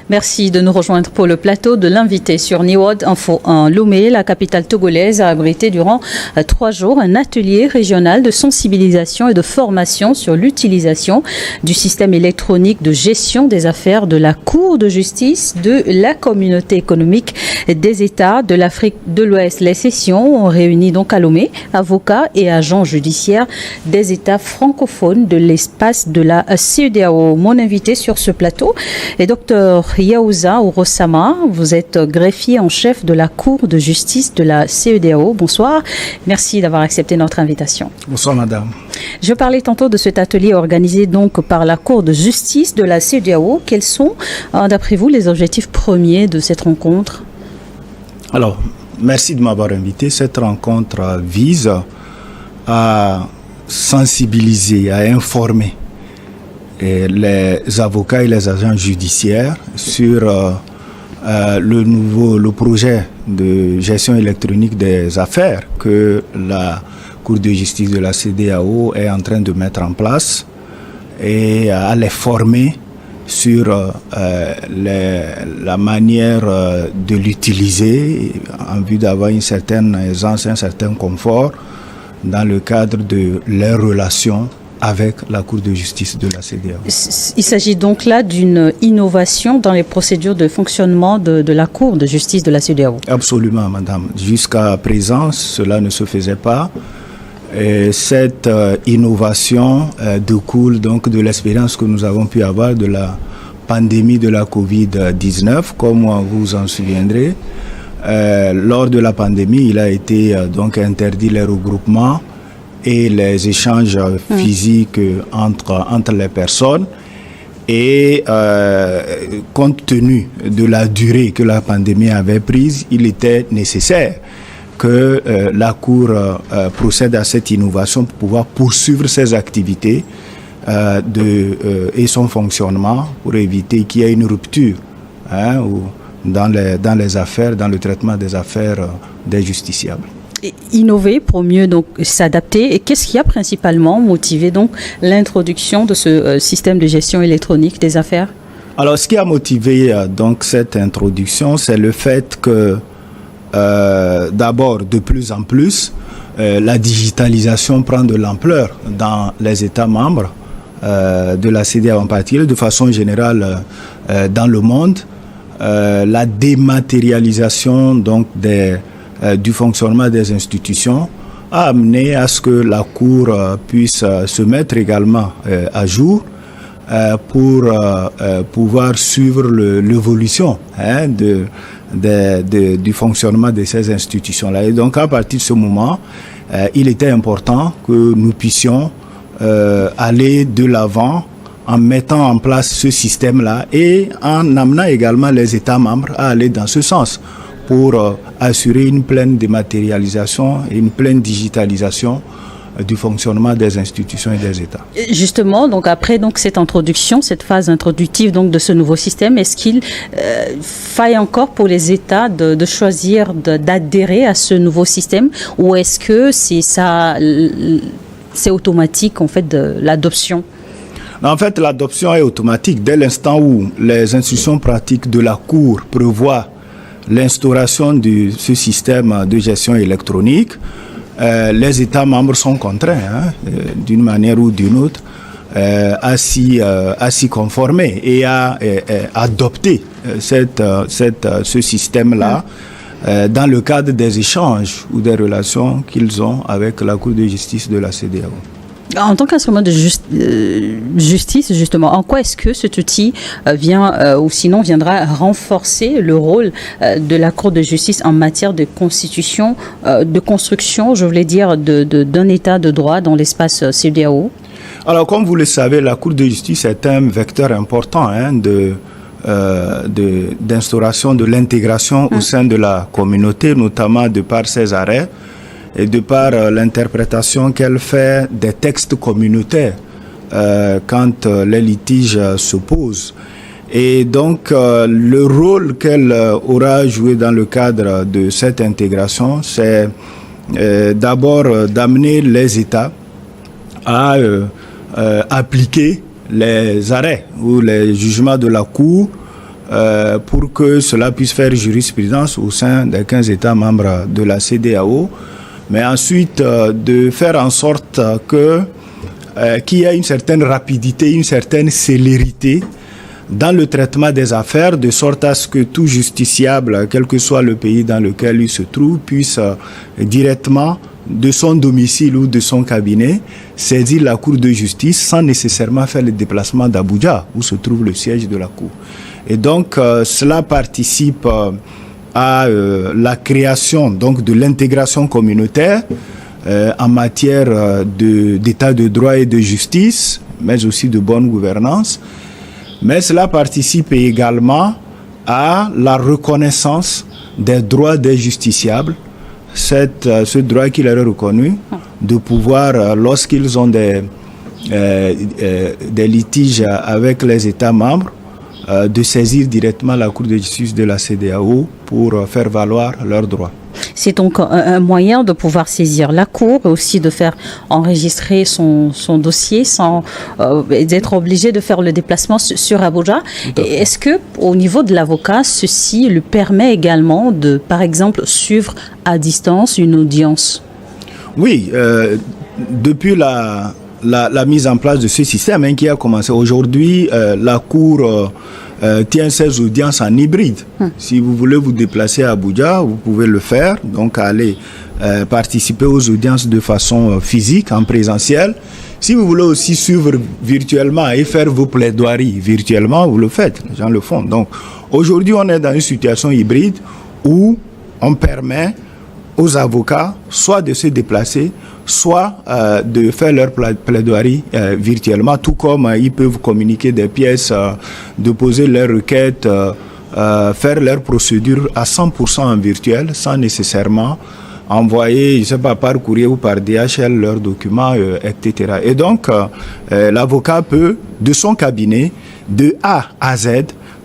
Merci de nous rejoindre pour le plateau de l'invité sur Niwod Info. En Lomé, la capitale togolaise a abrité durant 3 jours un atelier régional de sensibilisation et de formation sur l'utilisation du système électronique de gestion des affaires de la Cour de justice de la Communauté économique des États de l'Afrique de l'Ouest. Les sessions ont réuni donc à Lomé avocats et agents judiciaires des États francophones de l'espace de la CEDEAO. Mon invité sur ce plateau est Dr Yaouza Orosama. Vous êtes greffier en chef de la Cour de justice de la CEDEAO. Bonsoir. Merci d'avoir accepté notre invitation. Bonsoir, madame. Je parlais tantôt de cet atelier organisé donc par la Cour de justice de la CEDEAO. Quels sont, d'après vous, les objectifs premiers de cette rencontre? Alors, merci de m'avoir invité. Cette rencontre vise à sensibiliser, à informer les avocats et les agents judiciaires sur le projet de gestion électronique des affaires que la Cour de justice de la CEDEAO est en train de mettre en place et à les former sur la manière de l'utiliser en vue d'avoir une certaine aisance, un certain confort dans le cadre de leurs relations avec la Cour de justice de la CEDEAO. Il s'agit donc là d'une innovation dans les procédures de fonctionnement de la Cour de justice de la CEDEAO. Absolument, madame. Jusqu'à présent, cela ne se faisait pas. Et cette innovation découle donc de l'expérience que nous avons pu avoir de la pandémie de la Covid-19, comme vous vous en souviendrez. Lors de la pandémie, il a été donc interdit les regroupements et les échanges physiques entre les personnes. Et compte tenu de la durée que la pandémie avait prise, il était nécessaire que la Cour procède à cette innovation pour pouvoir poursuivre ses activités et son fonctionnement pour éviter qu'il y ait une rupture dans les affaires, dans le traitement des affaires des justiciables. Innover pour mieux donc s'adapter. Et qu'est-ce qui a principalement motivé donc l'introduction de ce système de gestion électronique des affaires? Alors, ce qui a motivé donc cette introduction, c'est le fait que d'abord, de plus en plus, la digitalisation prend de l'ampleur dans les États membres de la CEDEAO en particulier, de façon générale dans le monde. La dématérialisation donc du fonctionnement des institutions a amené à ce que la Cour puisse se mettre également à jour pour pouvoir suivre l'évolution du fonctionnement de ces institutions-là. Et donc, à partir de ce moment, il était important que nous puissions aller de l'avant en mettant en place ce système-là et en amenant également les États membres à aller dans ce sens pour assurer une pleine dématérialisation et une pleine digitalisation du fonctionnement des institutions et des États. Justement, donc après donc cette introduction, cette phase introductive donc de ce nouveau système, est-ce qu'il faille encore pour les États de choisir d'adhérer à ce nouveau système, ou est-ce que c'est automatique en fait de l'adoption? En fait, l'adoption est automatique dès l'instant où les institutions pratiques de la Cour prévoient l'instauration de ce système de gestion électronique. Les États membres sont contraints, d'une manière ou d'une autre, à s'y conformer et à adopter ce système-là dans le cadre des échanges ou des relations qu'ils ont avec la Cour de justice de la CEDEAO. En tant qu'instrument de justice, justement, en quoi est-ce que cet outil viendra renforcer le rôle de la Cour de justice en matière de constitution, de construction, je voulais dire, d'un État de droit dans l'espace CEDEAO? Alors, comme vous le savez, la Cour de justice est un vecteur important d'instauration de l'intégration au sein de la communauté, notamment de par ses arrêts et de par l'interprétation qu'elle fait des textes communautaires quand les litiges se posent. Et donc, le rôle qu'elle aura joué dans le cadre de cette intégration, c'est d'abord d'amener les États à appliquer les arrêts ou les jugements de la Cour pour que cela puisse faire jurisprudence au sein des 15 États membres de la CEDEAO, mais ensuite de faire en sorte qu'il y ait une certaine rapidité, une certaine célérité dans le traitement des affaires, de sorte à ce que tout justiciable, quel que soit le pays dans lequel il se trouve, puisse directement, de son domicile ou de son cabinet, saisir la Cour de justice sans nécessairement faire le déplacement d'Abuja, où se trouve le siège de la Cour. Et donc, cela participe à la création donc, de l'intégration communautaire en matière d'état de droit et de justice, mais aussi de bonne gouvernance. Mais cela participe également à la reconnaissance des droits des justiciables, ce droit qui leur est reconnu, de pouvoir, lorsqu'ils ont des litiges avec les États membres, de saisir directement la Cour de justice de la CEDEAO pour faire valoir leurs droits. C'est donc un moyen de pouvoir saisir la Cour et aussi de faire enregistrer son dossier sans d'être obligé de faire le déplacement sur Abuja. Est-ce que, au niveau de l'avocat, ceci lui permet également de, par exemple, suivre à distance une audience? Oui, depuis la mise en place de ce système qui a commencé aujourd'hui, la Cour tient ses audiences en hybride. Si vous voulez vous déplacer à Abuja, vous pouvez le faire, donc aller participer aux audiences de façon physique, en présentiel. Si vous voulez aussi suivre virtuellement et faire vos plaidoiries virtuellement, vous le faites, les gens le font. Donc aujourd'hui, on est dans une situation hybride où on permet aux avocats soit de se déplacer, soit de faire leur plaidoirie virtuellement, tout comme ils peuvent communiquer des pièces, déposer leurs requêtes, faire leur procédure à 100% en virtuel, sans nécessairement envoyer, je ne sais pas, par courrier ou par DHL leurs documents, etc. Et donc, l'avocat peut, de son cabinet, de A à Z,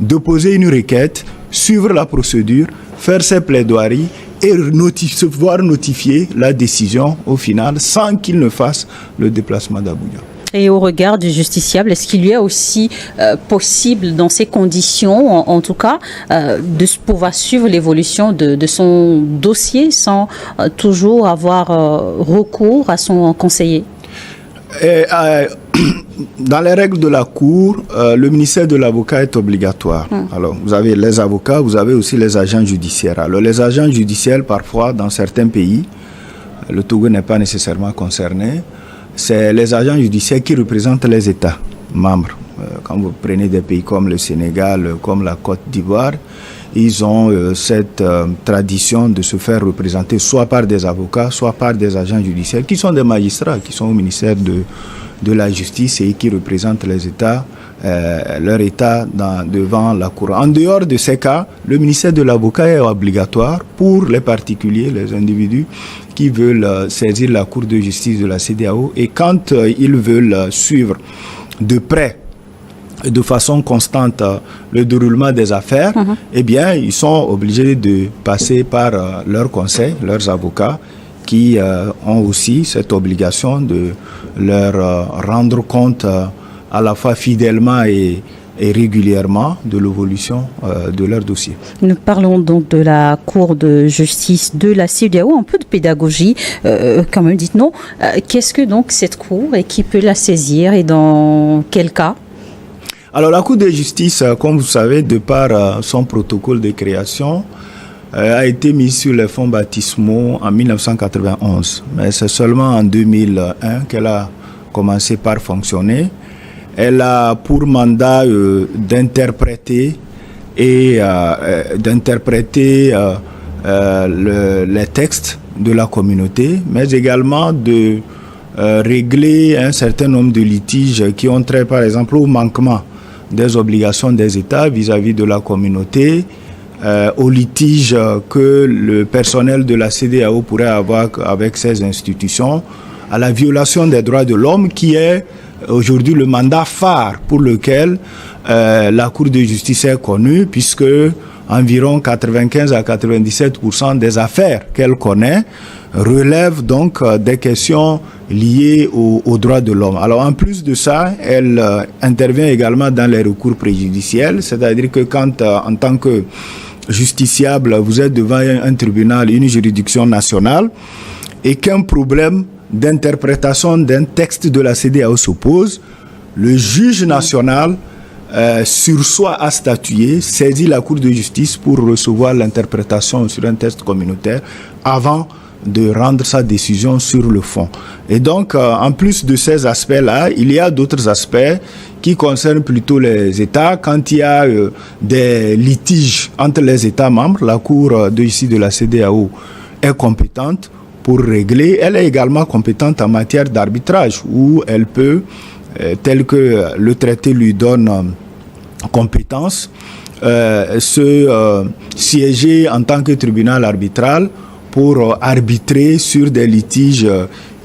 déposer une requête, suivre la procédure, faire ses plaidoiries, et se voir notifier la décision au final sans qu'il ne fasse le déplacement d'Abuja. Et au regard du justiciable, est-ce qu'il lui est aussi possible, dans ces conditions, en tout cas, de pouvoir suivre l'évolution de son dossier sans toujours avoir recours à son conseiller? Dans les règles de la Cour, le ministère de l'avocat est obligatoire. Alors, vous avez les avocats, vous avez aussi les agents judiciaires. Alors, les agents judiciaires, parfois, dans certains pays, le Togo n'est pas nécessairement concerné, c'est les agents judiciaires qui représentent les États membres. Quand vous prenez des pays comme le Sénégal, comme la Côte d'Ivoire, ils ont cette tradition de se faire représenter soit par des avocats, soit par des agents judiciaires, qui sont des magistrats, qui sont au ministère de la Justice et qui représentent les États, leur État devant la Cour. En dehors de ces cas, le ministère de l'avocat est obligatoire pour les particuliers, les individus qui veulent saisir la Cour de justice de la CEDEAO, et quand ils veulent suivre de près, de façon constante, le déroulement des affaires, eh bien, ils sont obligés de passer par leur conseil, leurs avocats, qui ont aussi cette obligation de leur rendre compte à la fois fidèlement et régulièrement de l'évolution de leur dossier. Nous parlons donc de la Cour de justice de la CEDEAO, un peu de pédagogie quand même, dites-nous. Qu'est-ce que donc cette Cour et qui peut la saisir et dans quel cas? Alors la Cour de justice, comme vous savez, de par son protocole de création, a été mise sur les fonds baptismaux en 1991. Mais c'est seulement en 2001 qu'elle a commencé par fonctionner. Elle a pour mandat d'interpréter les textes de la communauté, mais également de régler un certain nombre de litiges qui ont trait, par exemple, au manquement des obligations des États vis-à-vis de la communauté, aux litiges que le personnel de la CEDEAO pourrait avoir avec ces institutions, à la violation des droits de l'homme qui est aujourd'hui le mandat phare pour lequel la Cour de justice est connue, puisque environ 95 à 97% des affaires qu'elle connaît relèvent donc des questions liées aux droits de l'homme. Alors en plus de ça, elle intervient également dans les recours préjudiciels, c'est-à-dire que quand en tant que justiciable, vous êtes devant un tribunal, une juridiction nationale, et qu'un problème d'interprétation d'un texte de la CEDEAO se pose, le juge national sursoit à statuer, saisit la Cour de justice pour recevoir l'interprétation sur un texte communautaire avant de rendre sa décision sur le fond. Et donc, en plus de ces aspects-là, il y a d'autres aspects qui concernent plutôt les États. Quand il y a des litiges entre les États membres, la Cour de justice de la CEDEAO est compétente pour régler. Elle est également compétente en matière d'arbitrage, où elle peut, tel que le traité lui donne compétence, siéger en tant que tribunal arbitral pour arbitrer sur des litiges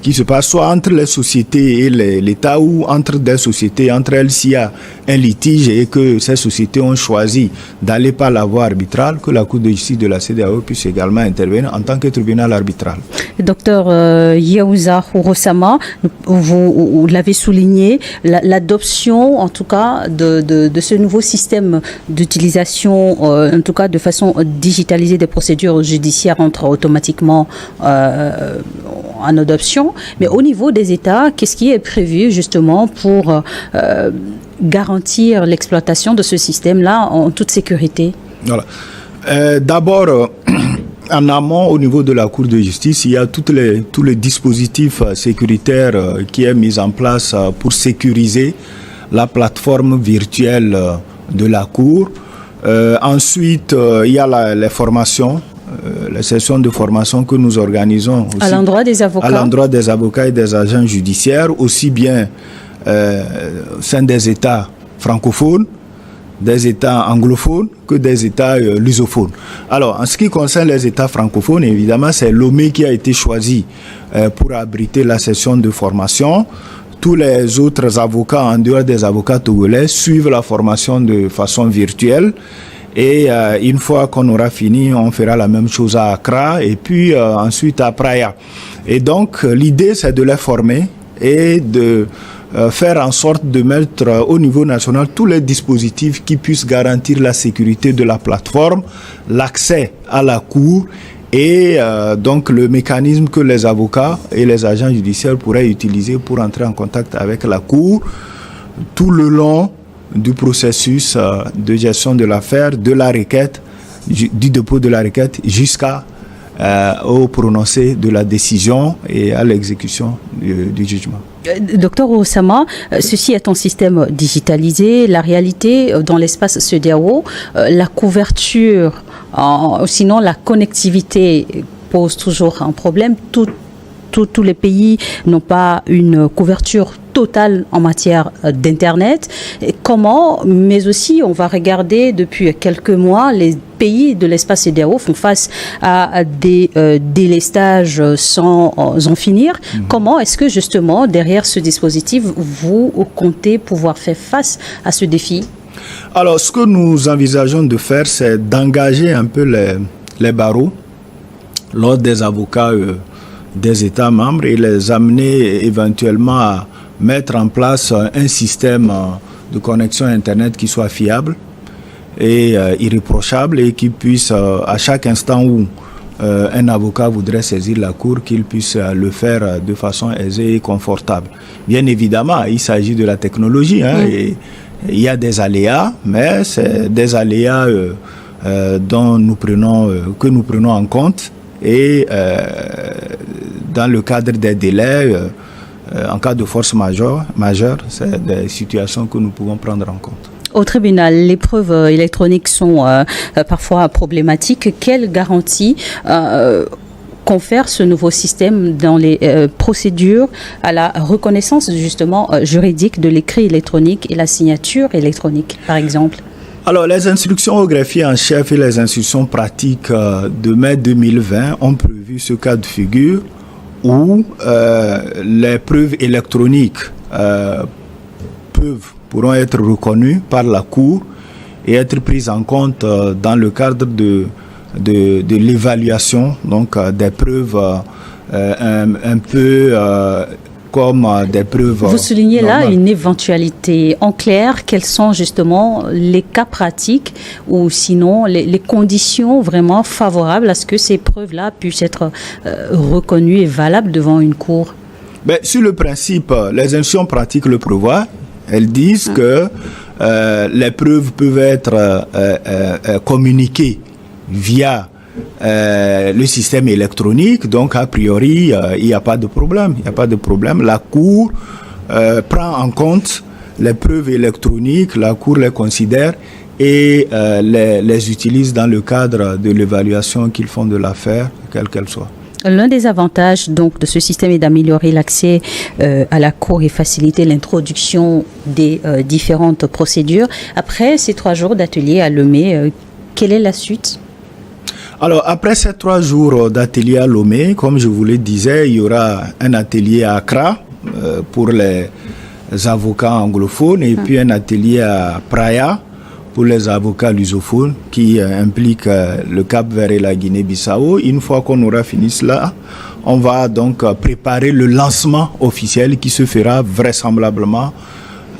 qui se passent soit entre les sociétés et l'État ou entre des sociétés, entre elles s'il y a un litige et que ces sociétés ont choisi d'aller par la voie arbitrale, que la Cour de justice de la CEDEAO puisse également intervenir en tant que tribunal arbitral. Docteur Yaouza Ourossama, vous l'avez souligné, l'adoption en tout cas de ce nouveau système d'utilisation, en tout cas de façon digitalisée des procédures judiciaires entre automatiquement en adoption. Mais au niveau des États, qu'est-ce qui est prévu justement pour garantir l'exploitation de ce système-là en toute sécurité? Voilà. D'abord, en amont, au niveau de la Cour de justice, il y a tous les dispositifs sécuritaires qui est mis en place pour sécuriser la plateforme virtuelle de la Cour. Ensuite, il y a les formations. Les sessions de formation que nous organisons aussi à l'endroit des avocats. À l'endroit des avocats et des agents judiciaires, aussi bien au sein des États francophones, des États anglophones que des États lusophones. Alors, en ce qui concerne les États francophones, évidemment, c'est Lomé qui a été choisi pour abriter la session de formation. Tous les autres avocats, en dehors des avocats togolais, suivent la formation de façon virtuelle. Et une fois qu'on aura fini, on fera la même chose à Accra et puis ensuite à Praia. Et donc, l'idée, c'est de les former et de faire en sorte de mettre au niveau national tous les dispositifs qui puissent garantir la sécurité de la plateforme, l'accès à la Cour et donc le mécanisme que les avocats et les agents judiciaires pourraient utiliser pour entrer en contact avec la Cour tout le long du processus de gestion de l'affaire, de la requête, du dépôt de la requête jusqu'à au prononcé de la décision et à l'exécution du jugement. Docteur Ourossama, ceci est un système digitalisé. La réalité dans l'espace CEDEAO, la couverture, sinon la connectivité pose toujours un problème. Tous les pays n'ont pas une couverture totale en matière d'Internet. Et comment, mais aussi, on va regarder depuis quelques mois, les pays de l'espace CEDEAO font face à des délestages sans en finir. Comment est-ce que justement, derrière ce dispositif, vous comptez pouvoir faire face à ce défi? Alors, ce que nous envisageons de faire, c'est d'engager un peu les barreaux, l'ordre des avocats des États membres et les amener éventuellement à mettre en place un système de connexion Internet qui soit fiable et irréprochable et qui puisse, à chaque instant où un avocat voudrait saisir la Cour, qu'il puisse le faire de façon aisée et confortable. Bien évidemment, il s'agit de la technologie, et il y a des aléas, mais c'est des aléas que nous prenons en compte et dans le cadre des délais, en cas de force majeure, c'est des situations que nous pouvons prendre en compte. Au tribunal, les preuves électroniques sont parfois problématiques. Quelle garantie confère ce nouveau système dans les procédures à la reconnaissance justement juridique de l'écrit électronique et la signature électronique, par exemple? Alors, les instructions au greffier en chef et les instructions pratiques de mai 2020 ont prévu ce cas de figure où les preuves électroniques pourront être reconnues par la Cour et être prises en compte dans le cadre de l'évaluation, donc des preuves un peu comme des preuves. Vous soulignez normales. là une éventualité. En clair, quels sont justement les cas pratiques ou sinon les conditions vraiment favorables à ce que ces preuves-là puissent être reconnues et valables devant une cour? Ben, sur le principe, les institutions pratiques le prévoient. Elles disent que les preuves peuvent être communiquées via le système électronique, donc a priori il n'y a pas de problème. Il n'y a pas de problème. La Cour prend en compte les preuves électroniques, la Cour les considère et les utilise dans le cadre de l'évaluation qu'ils font de l'affaire, quelle qu'elle soit. L'un des avantages donc de ce système est d'améliorer l'accès à la Cour et faciliter l'introduction des différentes procédures. Après ces 3 jours d'atelier à Lomé, quelle est la suite? Alors, après ces 3 jours d'atelier à Lomé, comme je vous le disais, il y aura un atelier à Accra pour les avocats anglophones et puis un atelier à Praia pour les avocats lusophones qui implique le Cap-Vert et la Guinée-Bissau. Une fois qu'on aura fini cela, on va donc préparer le lancement officiel qui se fera vraisemblablement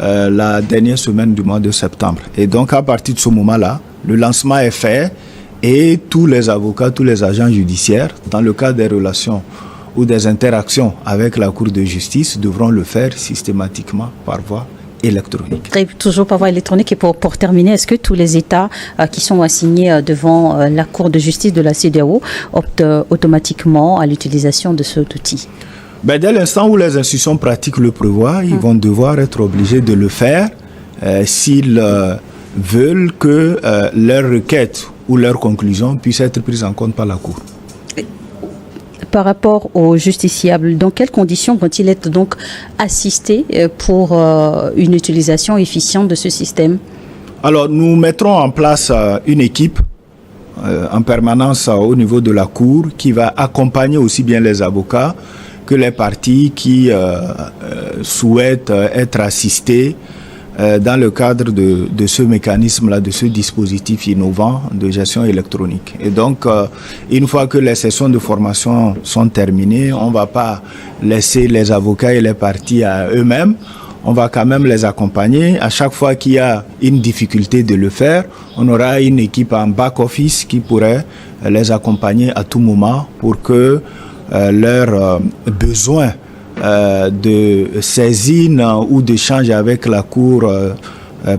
la dernière semaine du mois de septembre. Et donc, à partir de ce moment-là, le lancement est fait. Et tous les avocats, tous les agents judiciaires, dans le cas des relations ou des interactions avec la Cour de justice, devront le faire systématiquement par voie électronique. Et toujours par voie électronique. Et pour terminer, est-ce que tous les États qui sont assignés devant la Cour de justice de la CEDEAO optent automatiquement à l'utilisation de cet outil? Ben, dès l'instant où les institutions pratiques le prévoient, ils vont devoir être obligés de le faire s'ils veulent que leurs requêtes ou leurs conclusions puissent être prises en compte par la Cour. Par rapport aux justiciables, dans quelles conditions vont-ils être donc assistés pour une utilisation efficiente de ce système? Alors, nous mettrons en place une équipe en permanence au niveau de la Cour qui va accompagner aussi bien les avocats que les parties qui souhaitent être assistés dans le cadre de ce mécanisme-là, de ce dispositif innovant de gestion électronique. Et donc, une fois que les sessions de formation sont terminées, on ne va pas laisser les avocats et les parties à eux-mêmes. On va quand même les accompagner. À chaque fois qu'il y a une difficulté de le faire, on aura une équipe en back-office qui pourrait les accompagner à tout moment pour que leurs besoins de saisine ou d'échange avec la Cour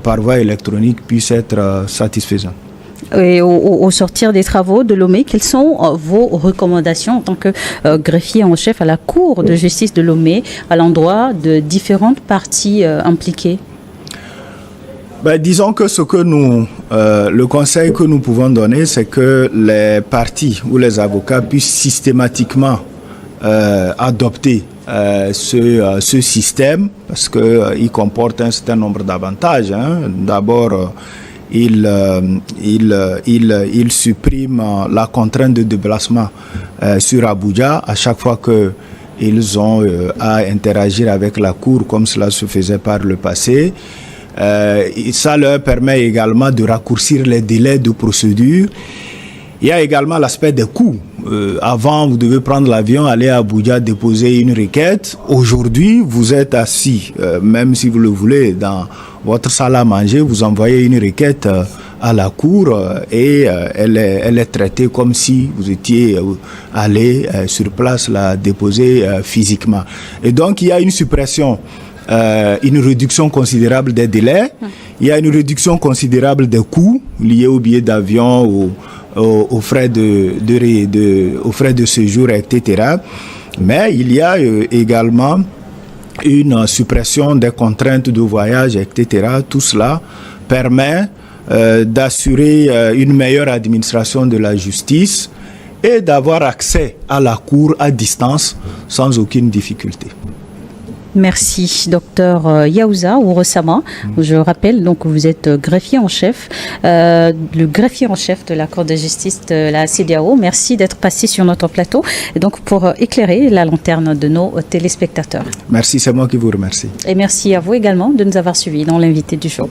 par voie électronique puisse être satisfaisant. Et au sortir des travaux de Lomé, quelles sont vos recommandations en tant que greffier en chef à la Cour de justice de Lomé à l'endroit de différentes parties impliquées? Ben, disons que ce que le conseil que nous pouvons donner, c'est que les parties ou les avocats puissent systématiquement adopter ce système parce qu'il comporte un certain nombre d'avantages. D'abord, il supprime la contrainte de déplacement sur Abuja à chaque fois qu'ils ont à interagir avec la Cour comme cela se faisait par le passé. Ça leur permet également de raccourcir les délais de procédure. Il y a également l'aspect des coûts. Avant, vous devez prendre l'avion, aller à Abuja, déposer une requête. Aujourd'hui, vous êtes assis, même si vous le voulez, dans votre salle à manger, vous envoyez une requête à la Cour et elle est traitée comme si vous étiez allé sur place la déposer physiquement. Et donc, il y a une suppression, une réduction considérable des délais. Il y a une réduction considérable des coûts liés aux billets d'avion, aux frais aux frais de séjour, etc. Mais il y a également une suppression des contraintes de voyage, etc. Tout cela permet d'assurer une meilleure administration de la justice et d'avoir accès à la Cour à distance sans aucune difficulté. Merci, docteur Yaouza Ourossama. Je rappelle donc que vous êtes greffier en chef, le greffier en chef de la Cour de justice de la CEDEAO. Merci d'être passé sur notre plateau et donc pour éclairer la lanterne de nos téléspectateurs. Merci, c'est moi qui vous remercie. Et merci à vous également de nous avoir suivis dans l'invité du jour.